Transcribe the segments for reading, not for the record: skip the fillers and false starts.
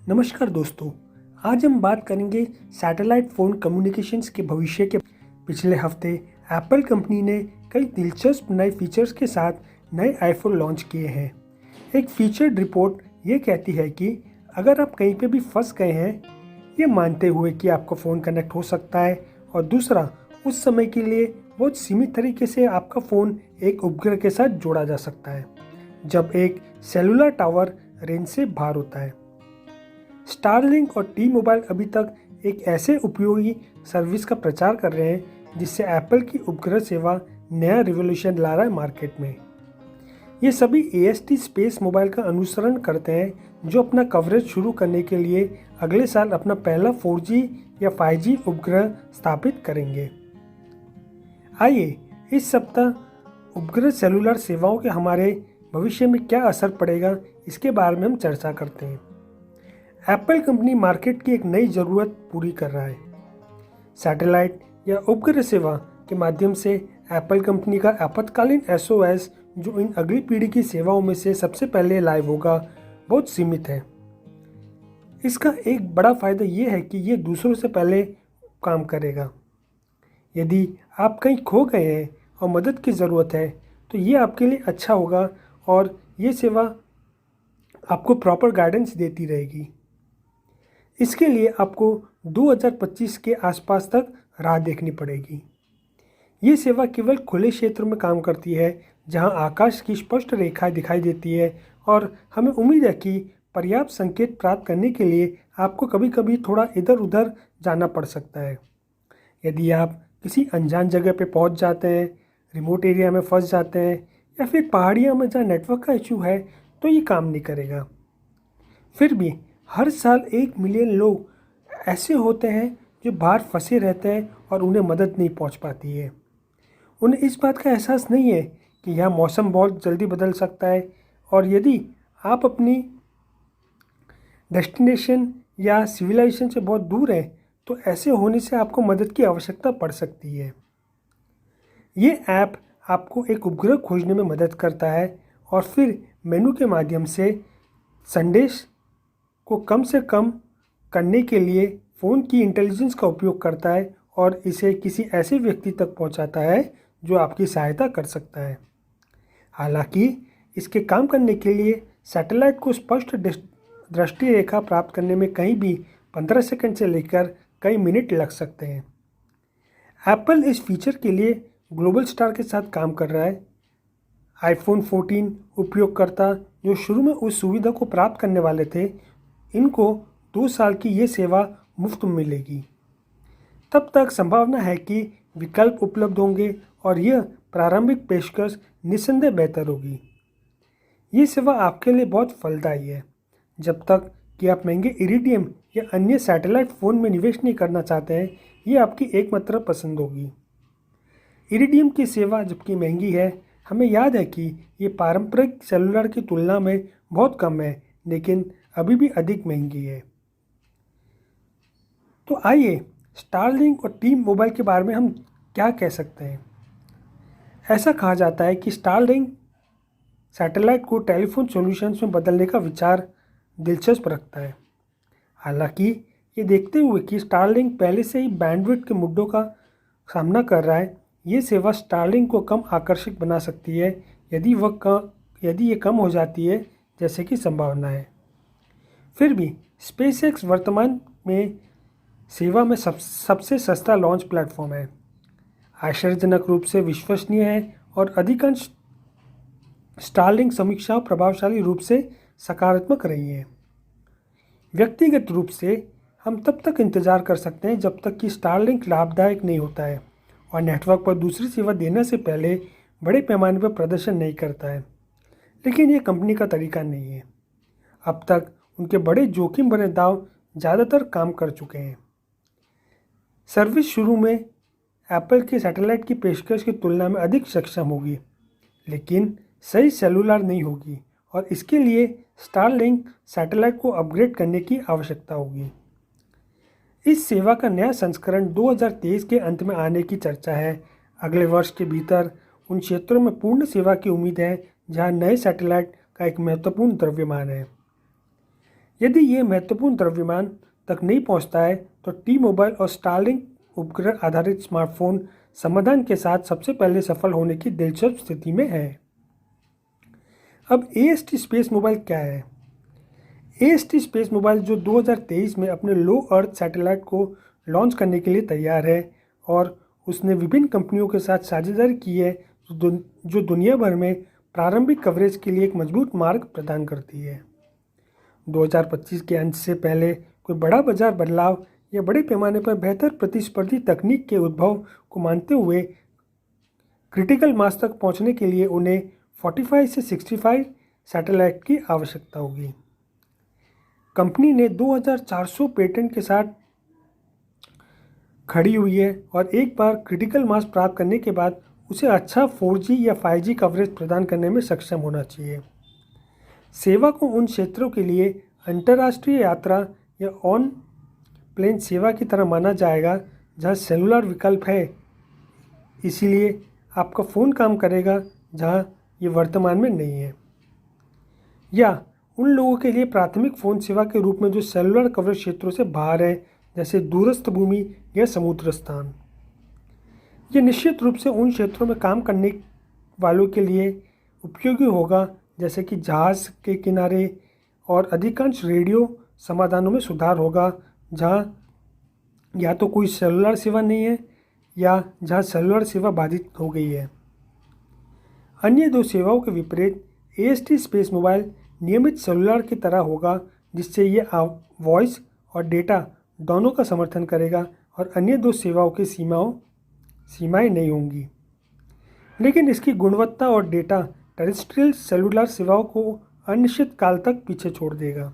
नमस्कार दोस्तों, आज हम बात करेंगे सैटेलाइट फ़ोन कम्युनिकेशंस के भविष्य के। पिछले हफ्ते एप्पल कंपनी ने कई दिलचस्प नए फीचर्स के साथ नए आईफोन लॉन्च किए हैं। एक फीचर्ड रिपोर्ट ये कहती है कि अगर आप कहीं पे भी फंस गए हैं, ये मानते हुए कि आपका फ़ोन कनेक्ट हो सकता है, और दूसरा, उस समय के लिए बहुत सीमित तरीके से आपका फ़ोन एक उपग्रह के साथ जोड़ा जा सकता है, जब एक सेलुलर टावर रेंज से बाहर होता है। स्टारलिंक और टी मोबाइल अभी तक एक ऐसे उपयोगी सर्विस का प्रचार कर रहे हैं जिससे एप्पल की उपग्रह सेवा नया रिवॉल्यूशन ला रहा है मार्केट में। ये सभी AST स्पेस मोबाइल का अनुसरण करते हैं, जो अपना कवरेज शुरू करने के लिए अगले साल अपना पहला 4G या 5G उपग्रह स्थापित करेंगे। आइए इस सप्ताह उपग्रह सेलुलर सेवाओं के हमारे भविष्य में क्या असर पड़ेगा, इसके बारे में हम चर्चा करते हैं। एप्पल कंपनी मार्केट की एक नई ज़रूरत पूरी कर रहा है। सैटेलाइट या उपग्रह सेवा के माध्यम से एप्पल कंपनी का आपातकालीन SOS, जो इन अगली पीढ़ी की सेवाओं में से सबसे पहले लाइव होगा, बहुत सीमित है। इसका एक बड़ा फ़ायदा ये है कि ये दूसरों से पहले काम करेगा। यदि आप कहीं खो गए हैं और मदद की ज़रूरत है, तो ये आपके लिए अच्छा होगा और ये सेवा आपको प्रॉपर गाइडेंस देती रहेगी। इसके लिए आपको 2025 के आसपास तक राह देखनी पड़ेगी। ये सेवा केवल खुले क्षेत्र में काम करती है, जहां आकाश की स्पष्ट रेखाएं दिखाई देती है, और हमें उम्मीद है कि पर्याप्त संकेत प्राप्त करने के लिए आपको कभी कभी थोड़ा इधर उधर जाना पड़ सकता है। यदि आप किसी अनजान जगह पर पहुंच जाते हैं, रिमोट एरिया में फंस जाते हैं, या फिर पहाड़ियों में जहाँ नेटवर्क का इशू है, तो ये काम नहीं करेगा। फिर भी हर साल 1 मिलियन लोग ऐसे होते हैं जो बाहर फंसे रहते हैं और उन्हें मदद नहीं पहुंच पाती है। उन्हें इस बात का एहसास नहीं है कि यहाँ मौसम बहुत जल्दी बदल सकता है, और यदि आप अपनी डेस्टिनेशन या सिविलाइजेशन से बहुत दूर हैं, तो ऐसे होने से आपको मदद की आवश्यकता पड़ सकती है। ये ऐप आपको एक उपग्रह खोजने में मदद करता है, और फिर मेनू के माध्यम से संदेश को कम से कम करने के लिए फ़ोन की इंटेलिजेंस का उपयोग करता है और इसे किसी ऐसे व्यक्ति तक पहुंचाता है जो आपकी सहायता कर सकता है। हालांकि इसके काम करने के लिए सैटेलाइट को स्पष्ट दृष्टि रेखा प्राप्त करने में कहीं भी 15 सेकंड से लेकर कई मिनट लग सकते हैं। एप्पल इस फीचर के लिए ग्लोबल स्टार के साथ काम कर रहा है। iPhone 14 उपयोगकर्ता जो शुरू में उस सुविधा को प्राप्त करने वाले थे, इनको 2 साल की ये सेवा मुफ्त मिलेगी। तब तक संभावना है कि विकल्प उपलब्ध होंगे और यह प्रारंभिक पेशकश निस्संदेह बेहतर होगी। ये सेवा आपके लिए बहुत फलदायी है, जब तक कि आप महंगे इरिडियम या अन्य सैटेलाइट फ़ोन में निवेश नहीं करना चाहते हैं। ये आपकी एकमात्र पसंद होगी। इरिडियम की सेवा जबकि महंगी है, हमें याद है कि ये पारंपरिक सेलुलर की तुलना में बहुत कम है, लेकिन अभी भी अधिक महंगी है। तो आइए स्टारलिंक और टी मोबाइल के बारे में हम क्या कह सकते हैं। ऐसा कहा जाता है कि स्टारलिंक सैटेलाइट को टेलीफोन सॉल्यूशंस में बदलने का विचार दिलचस्प रखता है। हालांकि ये देखते हुए कि स्टारलिंक पहले से ही बैंडविड्थ के मुद्दों का सामना कर रहा है, ये सेवा स्टारलिंक को कम आकर्षक बना सकती है यदि ये कम हो जाती है, जैसे कि संभावना है। फिर भी SpaceX वर्तमान में सेवा में सबसे सस्ता लॉन्च प्लेटफॉर्म है, आश्चर्यजनक रूप से विश्वसनीय है, और अधिकांश स्टारलिंक समीक्षाओं प्रभावशाली रूप से सकारात्मक रही है। व्यक्तिगत रूप से हम तब तक इंतज़ार कर सकते हैं जब तक कि स्टारलिंक लाभदायक नहीं होता है और नेटवर्क पर दूसरी सेवा देने से पहले बड़े पैमाने पर प्रदर्शन नहीं करता है। लेकिन ये कंपनी का तरीका नहीं है। अब तक उनके बड़े जोखिम भरे दाव ज़्यादातर काम कर चुके हैं। सर्विस शुरू में एप्पल के सैटेलाइट की पेशकश की तुलना में अधिक सक्षम होगी, लेकिन सही सेलुलर नहीं होगी, और इसके लिए स्टारलिंक सैटेलाइट को अपग्रेड करने की आवश्यकता होगी। इस सेवा का नया संस्करण 2023 के अंत में आने की चर्चा है। अगले वर्ष के भीतर उन क्षेत्रों में पूर्ण सेवा की उम्मीद है जहां नए सैटेलाइट का एक महत्वपूर्ण द्रव्यमान है। यदि ये महत्वपूर्ण द्रव्यमान तक नहीं पहुंचता है तो टी मोबाइल और स्टारलिंक उपग्रह आधारित स्मार्टफोन समाधान के साथ सबसे पहले सफल होने की दिलचस्प स्थिति में है। अब AST स्पेस मोबाइल क्या है? AST स्पेस मोबाइल जो 2023 में अपने लो अर्थ सैटेलाइट को लॉन्च करने के लिए तैयार है और उसने विभिन्न कंपनियों के साथ साझेदारी की है जो दुनिया भर में प्रारंभिक कवरेज के लिए एक मजबूत मार्ग प्रदान करती है। 2025 के अंत से पहले कोई बड़ा बाजार बदलाव या बड़े पैमाने पर बेहतर प्रतिस्पर्धी तकनीक के उद्भव को मानते हुए क्रिटिकल मास तक पहुंचने के लिए उन्हें 45 से 65 सैटेलाइट की आवश्यकता होगी। कंपनी ने 2400 पेटेंट के साथ खड़ी हुई है और एक बार क्रिटिकल मास प्राप्त करने के बाद उसे अच्छा 4G या 5G कवरेज प्रदान करने में सक्षम होना चाहिए। सेवा को उन क्षेत्रों के लिए अंतर्राष्ट्रीय यात्रा या ऑन प्लेन सेवा की तरह माना जाएगा जहां सेलुलर विकल्प है, इसीलिए आपका फ़ोन काम करेगा जहां ये वर्तमान में नहीं है, या उन लोगों के लिए प्राथमिक फ़ोन सेवा के रूप में जो सेलुलर कवरेज क्षेत्रों से बाहर है, जैसे दूरस्थ भूमि या समुद्र स्थान। ये निश्चित रूप से उन क्षेत्रों में काम करने वालों के लिए उपयोगी होगा जैसे कि जहाज़ के किनारे, और अधिकांश रेडियो समाधानों में सुधार होगा जहां या तो कोई सेलुलर सेवा नहीं है या जहां सेलुलर सेवा बाधित हो गई है। अन्य दो सेवाओं के विपरीत AST स्पेस मोबाइल नियमित सेलुलर की तरह होगा, जिससे ये वॉइस और डेटा दोनों का समर्थन करेगा और अन्य दो सेवाओं की सीमाएं नहीं होंगी। लेकिन इसकी गुणवत्ता और डेटा टेरेस्ट्रियल सेलुलर सेवाओं को अनिश्चित काल तक पीछे छोड़ देगा।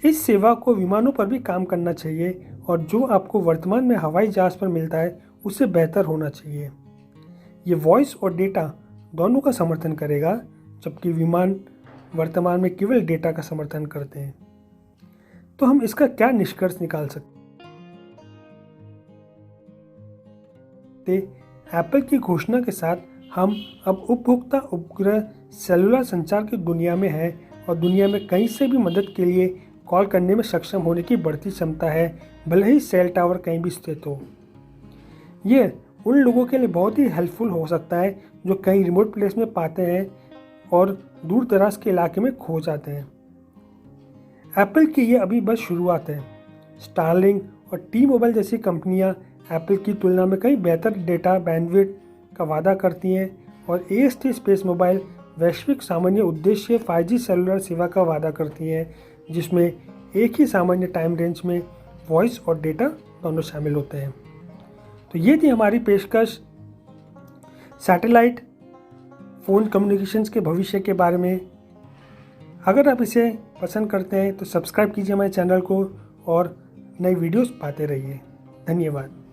इस सेवा को विमानों पर भी काम करना चाहिए और जो आपको वर्तमान में हवाई जहाज़ पर मिलता है उससे बेहतर होना चाहिए। ये वॉइस और डेटा दोनों का समर्थन करेगा, जबकि विमान वर्तमान में केवल डेटा का समर्थन करते हैं। तो हम इसका क्या निष्कर्ष निकाल सकते? एप्पल की घोषणा के साथ हम अब उपभोक्ता उपग्रह सेलुलर संचार की दुनिया में हैं और दुनिया में कहीं से भी मदद के लिए कॉल करने में सक्षम होने की बढ़ती क्षमता है, भले ही सेल टावर कहीं भी स्थित हो। ये उन लोगों के लिए बहुत ही हेल्पफुल हो सकता है जो कहीं रिमोट प्लेस में पाते हैं और दूर दराज के इलाके में खो जाते हैं। एप्पल की ये अभी बस शुरुआत है। स्टारलिंक और टी मोबाइल जैसी कंपनियां एप्पल की तुलना में कई बेहतर डेटा बैंडविड्थ का वादा करती हैं और AST स्पेस मोबाइल वैश्विक सामान्य उद्देश्य 5G सेलुलर सेवा का वादा करती हैं, जिसमें एक ही सामान्य टाइम रेंज में वॉइस और डेटा दोनों शामिल होते हैं। तो ये थी हमारी पेशकश सैटेलाइट फ़ोन कम्युनिकेशंस के भविष्य के बारे में। अगर आप इसे पसंद करते हैं तो सब्सक्राइब कीजिए हमारे चैनल को और नई वीडियोस पाते रहिए। धन्यवाद।